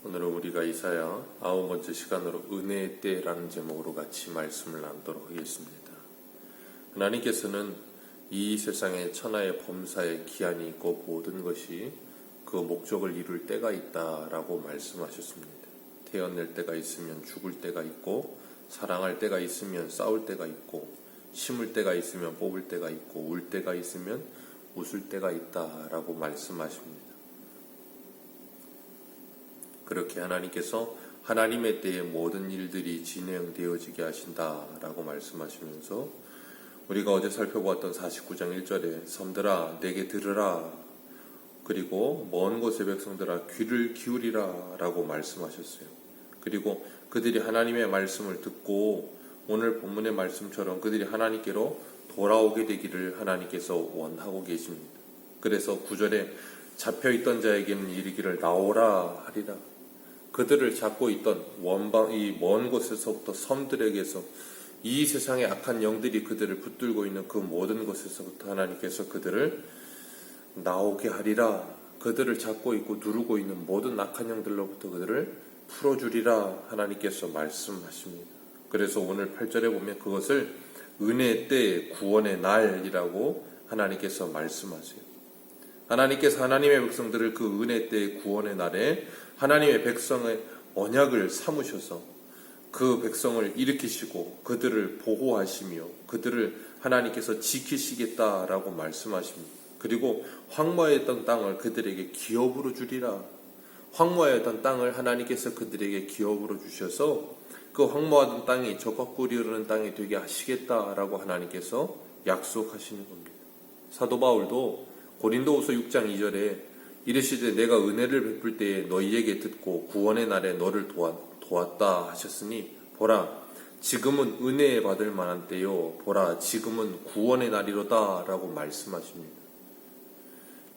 오늘은 우리가 이사야 9번째 시간으로 은혜의 때라는 제목으로 같이 말씀을 나누도록 하겠습니다. 하나님께서는 이 세상에 천하의 범사에 기한이 있고 모든 것이 그 목적을 이룰 때가 있다라고 말씀하셨습니다. 태어날 때가 있으면 죽을 때가 있고, 사랑할 때가 있으면 싸울 때가 있고, 심을 때가 있으면 뽑을 때가 있고, 울 때가 있으면 웃을 때가 있다라고 말씀하십니다. 그렇게 하나님께서 하나님의 때에 모든 일들이 진행되어지게 하신다라고 말씀하시면서 우리가 어제 살펴보았던 49장 1절에 섬들아 내게 들으라, 그리고 먼 곳의 백성들아 귀를 기울이라 라고 말씀하셨어요. 그리고 그들이 하나님의 말씀을 듣고 오늘 본문의 말씀처럼 그들이 하나님께로 돌아오게 되기를 하나님께서 원하고 계십니다. 그래서 9절에 잡혀있던 자에게는 이르기를 나오라 하리라. 그들을 잡고 있던 이 먼 곳에서부터 섬들에게서 이 세상의 악한 영들이 그들을 붙들고 있는 그 모든 곳에서부터 하나님께서 그들을 나오게 하리라. 그들을 잡고 있고 누르고 있는 모든 악한 영들로부터 그들을 풀어주리라 하나님께서 말씀하십니다. 그래서 오늘 8절에 보면 그것을 은혜의 때 구원의 날이라고 하나님께서 말씀하세요. 하나님께서 하나님의 백성들을 그 은혜 때의 구원의 날에 하나님의 백성의 언약을 삼으셔서 그 백성을 일으키시고 그들을 보호하시며 그들을 하나님께서 지키시겠다라고 말씀하십니다. 그리고 황무하였던 땅을 그들에게 기업으로 주리라. 황무하였던 땅을 하나님께서 그들에게 기업으로 주셔서 그 황무하던 땅이 젖과 꿀이 흐르는 땅이 되게 하시겠다라고 하나님께서 약속하시는 겁니다. 사도 바울도 고린도후서 6장 2절에 이르시되 내가 은혜를 베풀 때에 너희에게 듣고 구원의 날에 너를 도왔다 하셨으니 보라 지금은 은혜 받을 만한 때요 보라 지금은 구원의 날이로다 라고 말씀하십니다.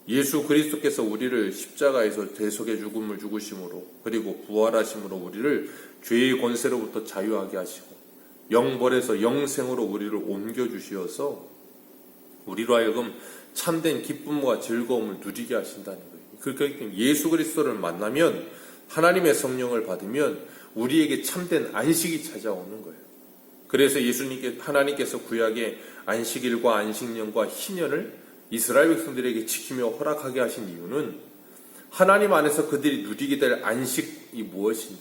예수 그리스도께서 우리를 십자가에서 대속의 죽음을 죽으심으로 그리고 부활하심으로 우리를 죄의 권세로부터 자유하게 하시고 영벌에서 영생으로 우리를 옮겨주시어서 우리로 하여금 참된 기쁨과 즐거움을 누리게 하신다는 거예요. 그러니까 예수 그리스도를 만나면 하나님의 성령을 받으면 우리에게 참된 안식이 찾아오는 거예요. 그래서 하나님께서 구약의 안식일과 안식년과 희년을 이스라엘 백성들에게 지키며 허락하게 하신 이유는 하나님 안에서 그들이 누리게 될 안식이 무엇인지,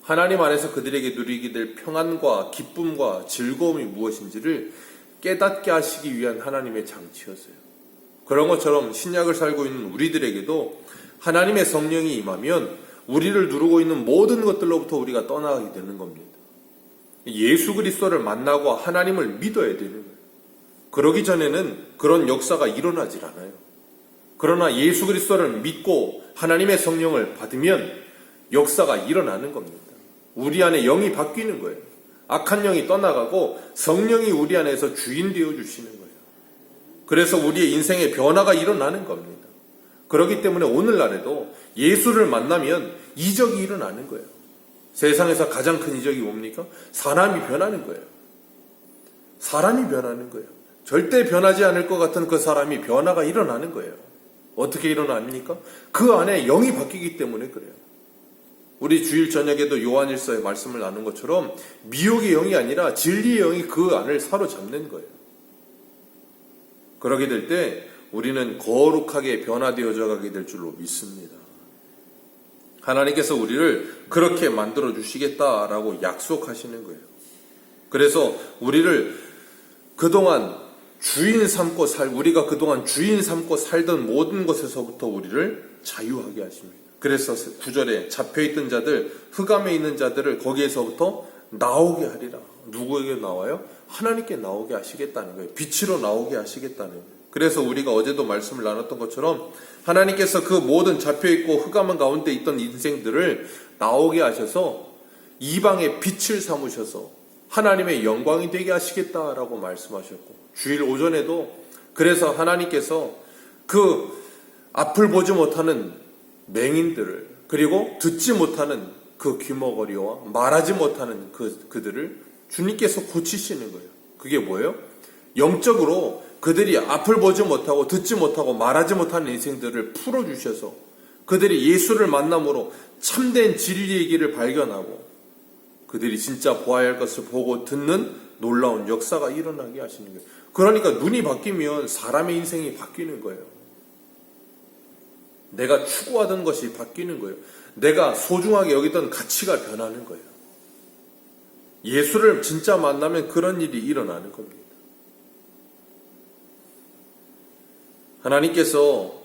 하나님 안에서 그들에게 누리게 될 평안과 기쁨과 즐거움이 무엇인지를 깨닫게 하시기 위한 하나님의 장치였어요. 그런 것처럼 신약을 살고 있는 우리들에게도 하나님의 성령이 임하면 우리를 누르고 있는 모든 것들로부터 우리가 떠나가게 되는 겁니다. 예수 그리스도를 만나고 하나님을 믿어야 되는 거예요. 그러기 전에는 그런 역사가 일어나질 않아요. 그러나 예수 그리스도를 믿고 하나님의 성령을 받으면 역사가 일어나는 겁니다. 우리 안에 영이 바뀌는 거예요. 악한 영이 떠나가고 성령이 우리 안에서 주인 되어 주시는 거예요. 그래서 우리의 인생의 변화가 일어나는 겁니다. 그렇기 때문에 오늘날에도 예수를 만나면 이적이 일어나는 거예요. 세상에서 가장 큰 이적이 뭡니까? 사람이 변하는 거예요. 사람이 변하는 거예요. 절대 변하지 않을 것 같은 그 사람이 변화가 일어나는 거예요. 어떻게 일어납니까? 그 안에 영이 바뀌기 때문에 그래요. 우리 주일 저녁에도 요한일서의 말씀을 나눈 것처럼 미혹의 영이 아니라 진리의 영이 그 안을 사로잡는 거예요. 그러게 될 때 우리는 거룩하게 변화되어져 가게 될 줄로 믿습니다. 하나님께서 우리를 그렇게 만들어 주시겠다라고 약속하시는 거예요. 그래서 우리를 그동안 우리가 그동안 주인 삼고 살던 모든 것에서부터 우리를 자유하게 하십니다. 그래서 9절에 잡혀있던 자들, 흑암에 있는 자들을 거기에서부터 나오게 하리라. 누구에게 나와요? 하나님께 나오게 하시겠다는 거예요. 빛으로 나오게 하시겠다는 거예요. 그래서 우리가 어제도 말씀을 나눴던 것처럼 하나님께서 그 모든 잡혀있고 흑암 가운데 있던 인생들을 나오게 하셔서 이방의 빛을 삼으셔서 하나님의 영광이 되게 하시겠다라고 말씀하셨고, 주일 오전에도 그래서 하나님께서 그 앞을 보지 못하는 맹인들을, 그리고 듣지 못하는 그 귀머거리와 말하지 못하는 그들을 주님께서 고치시는 거예요. 그게 뭐예요? 영적으로 그들이 앞을 보지 못하고 듣지 못하고 말하지 못하는 인생들을 풀어주셔서 그들이 예수를 만남으로 참된 진리의 길을 발견하고 그들이 진짜 보아야 할 것을 보고 듣는 놀라운 역사가 일어나게 하시는 거예요. 그러니까 눈이 바뀌면 사람의 인생이 바뀌는 거예요. 내가 추구하던 것이 바뀌는 거예요. 내가 소중하게 여기던 가치가 변하는 거예요. 예수를 진짜 만나면 그런 일이 일어나는 겁니다. 하나님께서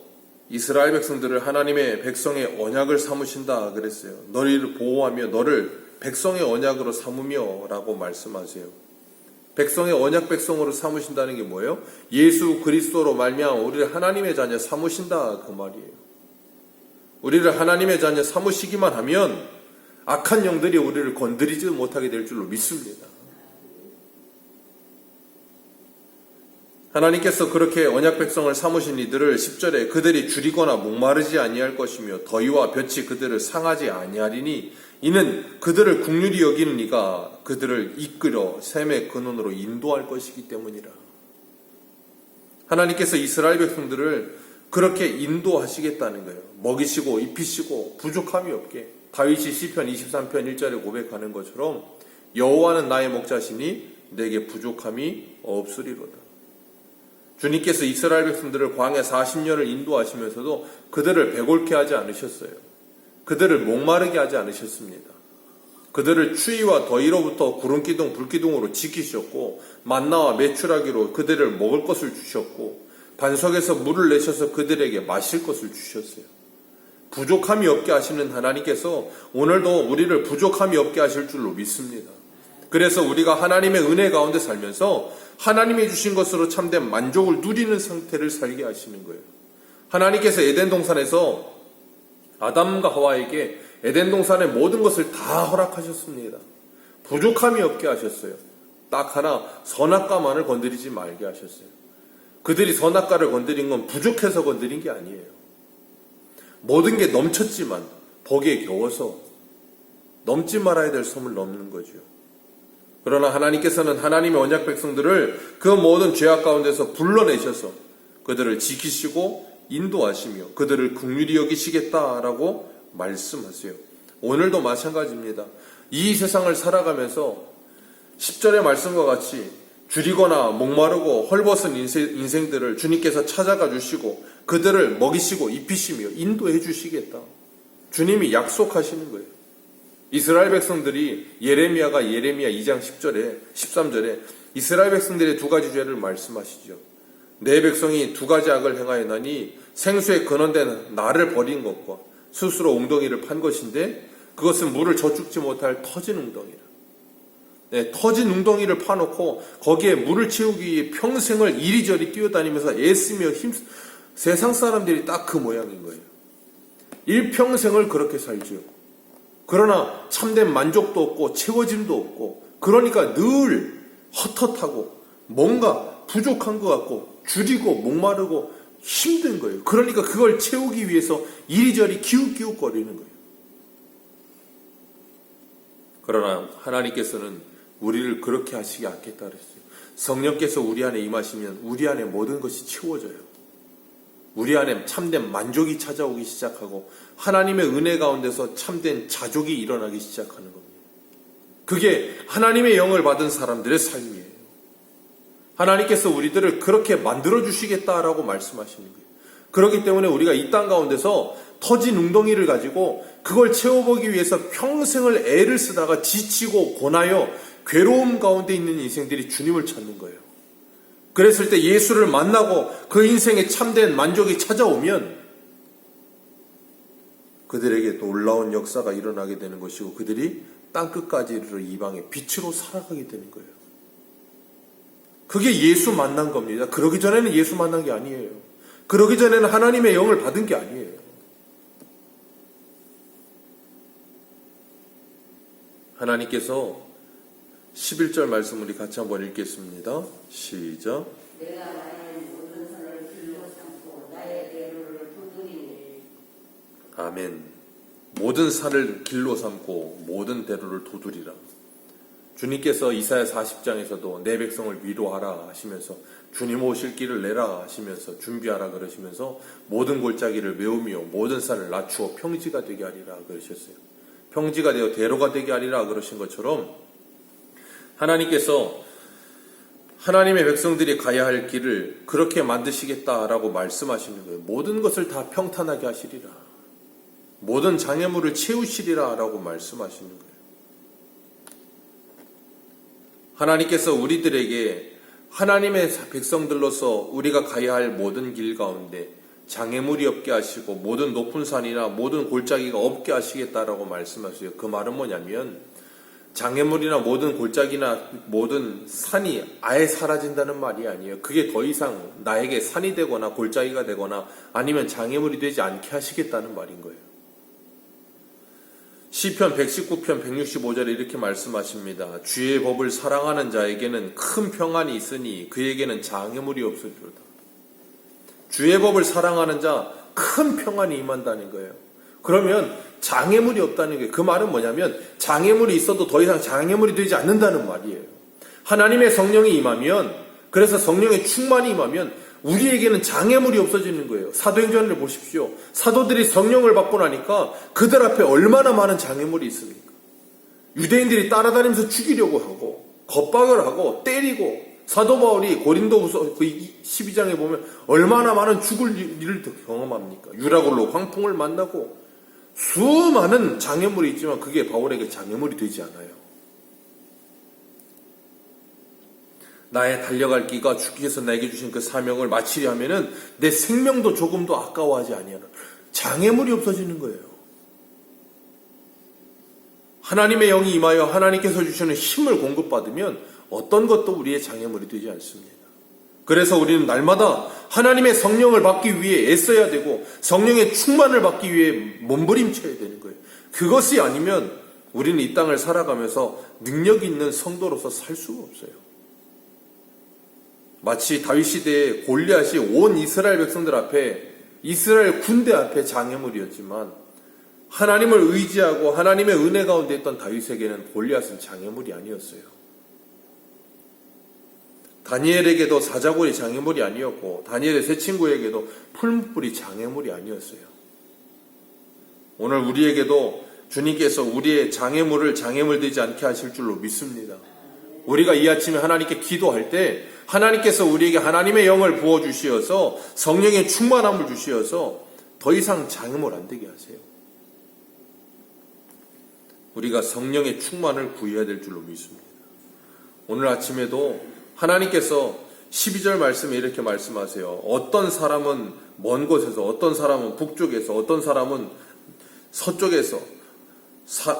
이스라엘 백성들을 하나님의 백성의 언약을 삼으신다 그랬어요. 너희를 보호하며 너를 백성의 언약으로 삼으며 라고 말씀하세요. 백성의 언약 백성으로 삼으신다는 게 뭐예요? 예수 그리스도로 말미암아 우리를 하나님의 자녀 삼으신다 그 말이에요. 우리를 하나님의 자녀 삼으시기만 하면 악한 영들이 우리를 건드리지 못하게 될 줄로 믿습니다. 하나님께서 그렇게 언약 백성을 삼으신 이들을 10절에 그들이 줄이거나 목마르지 아니할 것이며 더위와 볕이 그들을 상하지 아니하리니 이는 그들을 긍휼히 여기는 이가 그들을 이끌어 샘의 근원으로 인도할 것이기 때문이라. 하나님께서 이스라엘 백성들을 그렇게 인도하시겠다는 거예요. 먹이시고 입히시고 부족함이 없게. 다윗이 시편 23편 1절에 고백하는 것처럼 여호와는 나의 목자시니 내게 부족함이 없으리로다. 주님께서 이스라엘 백성들을 광야 40년을 인도하시면서도 그들을 배골케 하지 않으셨어요. 그들을 목마르게 하지 않으셨습니다. 그들을 추위와 더위로부터 구름기둥 불기둥으로 지키셨고 만나와 메추라기로 그들을 먹을 것을 주셨고 반석에서 물을 내셔서 그들에게 마실 것을 주셨어요. 부족함이 없게 하시는 하나님께서 오늘도 우리를 부족함이 없게 하실 줄로 믿습니다. 그래서 우리가 하나님의 은혜 가운데 살면서 하나님이 주신 것으로 참된 만족을 누리는 상태를 살게 하시는 거예요. 하나님께서 에덴 동산에서 아담과 하와에게 에덴 동산의 모든 것을 다 허락하셨습니다. 부족함이 없게 하셨어요. 딱 하나 선악과만을 건드리지 말게 하셨어요. 그들이 선악과를 건드린 건 부족해서 건드린 게 아니에요. 모든 게 넘쳤지만 거기에 겨워서 넘지 말아야 될 섬을 넘는 거죠. 그러나 하나님께서는 하나님의 언약 백성들을 그 모든 죄악 가운데서 불러내셔서 그들을 지키시고 인도하시며 그들을 긍휼히 여기시겠다라고 말씀하세요. 오늘도 마찬가지입니다. 이 세상을 살아가면서 10절의 말씀과 같이 줄이거나 목마르고 헐벗은 인생들을 주님께서 찾아가 주시고 그들을 먹이시고 입히시며 인도해 주시겠다. 주님이 약속하시는 거예요. 이스라엘 백성들이 예레미야 2장 10절에 13절에 이스라엘 백성들의 두 가지 죄를 말씀하시죠. 내 백성이 두 가지 악을 행하였나니 생수에 근원된 나를 버린 것과 스스로 웅덩이를 판 것인데 그것은 물을 저축지 못할 터진 웅덩이라. 네, 터진 웅덩이를 파놓고 거기에 물을 채우기 위해 평생을 이리저리 뛰어다니면서 애쓰며 세상 사람들이 딱 그 모양인 거예요. 일평생을 그렇게 살죠. 그러나 참된 만족도 없고 채워짐도 없고 그러니까 늘 헛헛하고 뭔가 부족한 것 같고 줄이고 목마르고 힘든 거예요. 그러니까 그걸 채우기 위해서 이리저리 기웃기웃거리는 거예요. 그러나 하나님께서는 우리를 그렇게 하시지 않겠다 그랬어요. 성령께서 우리 안에 임하시면 우리 안에 모든 것이 채워져요. 우리 안에 참된 만족이 찾아오기 시작하고 하나님의 은혜 가운데서 참된 자족이 일어나기 시작하는 겁니다. 그게 하나님의 영을 받은 사람들의 삶이에요. 하나님께서 우리들을 그렇게 만들어주시겠다라고 말씀하시는 거예요. 그렇기 때문에 우리가 이 땅 가운데서 터진 웅덩이를 가지고 그걸 채워보기 위해서 평생을 애를 쓰다가 지치고 고나여 괴로움 가운데 있는 인생들이 주님을 찾는 거예요. 그랬을 때 예수를 만나고 그 인생에 참된 만족이 찾아오면 그들에게 놀라운 역사가 일어나게 되는 것이고 그들이 땅끝까지 이르러 이방의 빛으로 살아가게 되는 거예요. 그게 예수 만난 겁니다. 그러기 전에는 예수 만난 게 아니에요. 그러기 전에는 하나님의 영을 받은 게 아니에요. 하나님께서 11절 말씀 우리 같이 한번 읽겠습니다. 시작. 내가 나의 모든 산을 길로 삼고 나의 대로를 도두리니. 아멘. 모든 산을 길로 삼고 모든 대로를 도두리라. 주님께서 이사야 40장에서도 내 백성을 위로하라 하시면서 주님 오실 길을 내라 하시면서 준비하라 그러시면서 모든 골짜기를 메우며 모든 산을 낮추어 평지가 되게 하리라 그러셨어요. 평지가 되어 대로가 되게 하리라 그러신 것처럼 하나님께서 하나님의 백성들이 가야 할 길을 그렇게 만드시겠다라고 말씀하시는 거예요. 모든 것을 다 평탄하게 하시리라. 모든 장애물을 채우시리라 라고 말씀하시는 거예요. 하나님께서 우리들에게 하나님의 백성들로서 우리가 가야 할 모든 길 가운데 장애물이 없게 하시고 모든 높은 산이나 모든 골짜기가 없게 하시겠다라고 말씀하세요. 그 말은 뭐냐면 장애물이나 모든 골짜기나 모든 산이 아예 사라진다는 말이 아니에요. 그게 더 이상 나에게 산이 되거나 골짜기가 되거나 아니면 장애물이 되지 않게 하시겠다는 말인 거예요. 시편 119편 165절에 이렇게 말씀하십니다. 주의 법을 사랑하는 자에게는 큰 평안이 있으니 그에게는 장애물이 없으리로다. 주의 법을 사랑하는 자 큰 평안이 임한다는 거예요. 그러면 장애물이 없다는 게 그 말은 뭐냐면 장애물이 있어도 더 이상 장애물이 되지 않는다는 말이에요. 하나님의 성령이 임하면, 그래서 성령의 충만이 임하면 우리에게는 장애물이 없어지는 거예요. 사도행전을 보십시오. 사도들이 성령을 받고 나니까 그들 앞에 얼마나 많은 장애물이 있습니까? 유대인들이 따라다니면서 죽이려고 하고 겁박을 하고 때리고, 사도 바울이 고린도후서 12장에 보면 얼마나 많은 죽을 일을 경험합니까? 유라굴로 광풍을 만나고 수많은 장애물이 있지만 그게 바울에게 장애물이 되지 않아요. 나의 달려갈 길과 주께서 나에게 주신 그 사명을 마치려 하면은 내 생명도 조금도 아까워하지 아니하는 장애물이 없어지는 거예요. 하나님의 영이 임하여 하나님께서 주시는 힘을 공급받으면 어떤 것도 우리의 장애물이 되지 않습니다. 그래서 우리는 날마다 하나님의 성령을 받기 위해 애써야 되고 성령의 충만을 받기 위해 몸부림쳐야 되는 거예요. 그것이 아니면 우리는 이 땅을 살아가면서 능력 있는 성도로서 살 수가 없어요. 마치 다윗 시대에 골리앗이 온 이스라엘 백성들 앞에, 이스라엘 군대 앞에 장애물이었지만 하나님을 의지하고 하나님의 은혜 가운데 있던 다윗에게는 골리앗은 장애물이 아니었어요. 다니엘에게도 사자굴이 장애물이 아니었고 다니엘의 세 친구에게도 풀무불이 장애물이 아니었어요. 오늘 우리에게도 주님께서 우리의 장애물을 장애물 되지 않게 하실 줄로 믿습니다. 우리가 이 아침에 하나님께 기도할 때 하나님께서 우리에게 하나님의 영을 부어주시어서 성령의 충만함을 주시어서 더 이상 장애물 안 되게 하세요. 우리가 성령의 충만을 구해야 될 줄로 믿습니다. 오늘 아침에도 하나님께서 12절 말씀에 이렇게 말씀하세요. 어떤 사람은 먼 곳에서, 어떤 사람은 북쪽에서, 어떤 사람은 서쪽에서,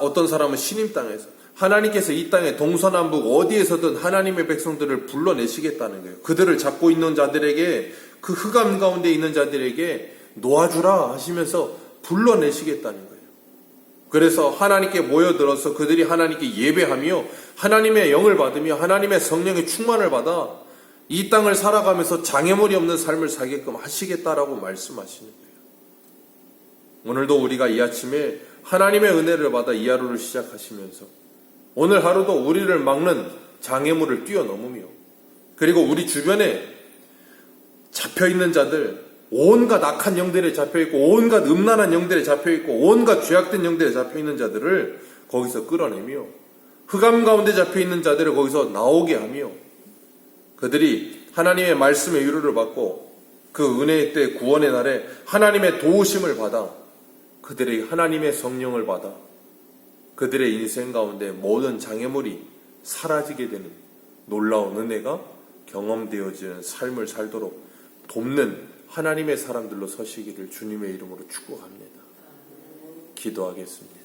어떤 사람은 신임 땅에서, 하나님께서 이 땅에 동서남북 어디에서든 하나님의 백성들을 불러내시겠다는 거예요. 그들을 잡고 있는 자들에게, 그 흑암 가운데 있는 자들에게 놓아주라 하시면서 불러내시겠다는 거예요. 그래서 하나님께 모여들어서 그들이 하나님께 예배하며 하나님의 영을 받으며 하나님의 성령의 충만을 받아 이 땅을 살아가면서 장애물이 없는 삶을 살게끔 하시겠다라고 말씀하시는 거예요. 오늘도 우리가 이 아침에 하나님의 은혜를 받아 이 하루를 시작하시면서 오늘 하루도 우리를 막는 장애물을 뛰어넘으며 그리고 우리 주변에 잡혀있는 자들, 온갖 악한 영들에 잡혀있고 온갖 음란한 영들에 잡혀있고 온갖 죄악된 영들에 잡혀있는 자들을 거기서 끌어내며 흑암 가운데 잡혀있는 자들을 거기서 나오게 하며 그들이 하나님의 말씀의 위로를 받고 그 은혜의 때 구원의 날에 하나님의 도우심을 받아 그들에게 하나님의 성령을 받아 그들의 인생 가운데 모든 장애물이 사라지게 되는 놀라운 은혜가 경험되어지는 삶을 살도록 돕는 하나님의 사람들로 서시기를 주님의 이름으로 축복합니다. 기도하겠습니다.